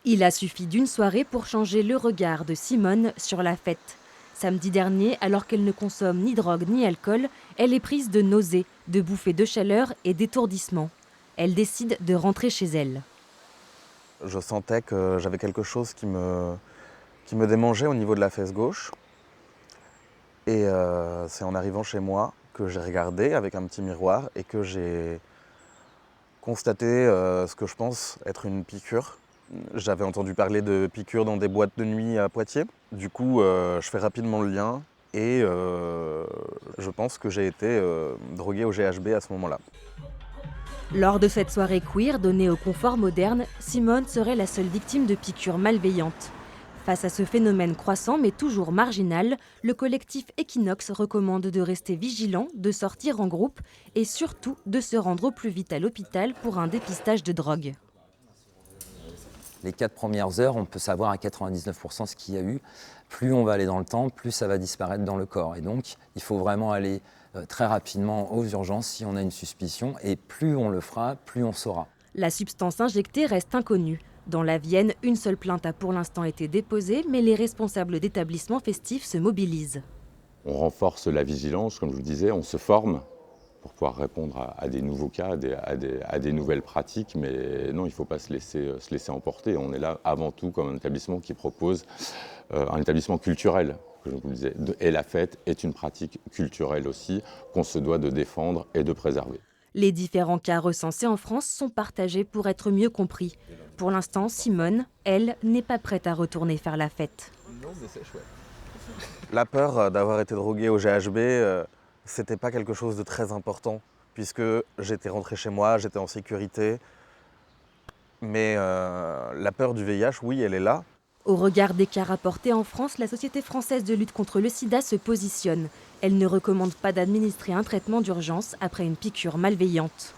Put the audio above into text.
Il a suffi d'une soirée pour changer le regard de Simone sur la fête. Samedi dernier, alors qu'elle ne consomme ni drogue ni alcool, elle est prise de nausées, de bouffées de chaleur et d'étourdissement. Elle décide de rentrer chez elle. Je sentais que j'avais quelque chose qui me démangeait au niveau de la fesse gauche. Et c'est en arrivant chez moi que j'ai regardé avec un petit miroir et que j'ai constaté ce que je pense être une piqûre. J'avais entendu parler de piqûres dans des boîtes de nuit à Poitiers. Du coup, je fais rapidement le lien et je pense que j'ai été drogué au GHB à ce moment-là. Lors de cette soirée queer donnée au confort moderne, Simone serait la seule victime de piqûres malveillantes. Face à ce phénomène croissant mais toujours marginal, le collectif Equinox recommande de rester vigilant, de sortir en groupe et surtout de se rendre au plus vite à l'hôpital pour un dépistage de drogue. Les 4 premières heures, on peut savoir à 99% ce qu'il y a eu. Plus on va aller dans le temps, plus ça va disparaître dans le corps. Et donc, il faut vraiment aller très rapidement aux urgences si on a une suspicion. Et plus on le fera, plus on saura. La substance injectée reste inconnue. Dans la Vienne, une seule plainte a pour l'instant été déposée, mais les responsables d'établissements festifs se mobilisent. On renforce la vigilance, comme je vous disais, on se forme pour pouvoir répondre à des nouveaux cas, à des nouvelles pratiques. Mais non, il ne faut pas se laisser emporter. On est là avant tout comme un établissement qui propose un établissement culturel, que je vous disais. Et la fête est une pratique culturelle aussi qu'on se doit de défendre et de préserver. Les différents cas recensés en France sont partagés pour être mieux compris. Pour l'instant, Simone, elle, n'est pas prête à retourner faire la fête. La peur d'avoir été drogué au GHB, c'était pas quelque chose de très important, puisque j'étais rentré chez moi, j'étais en sécurité. Mais la peur du VIH, oui, elle est là. Au regard des cas rapportés en France, la Société française de lutte contre le sida se positionne. Elle ne recommande pas d'administrer un traitement d'urgence après une piqûre malveillante.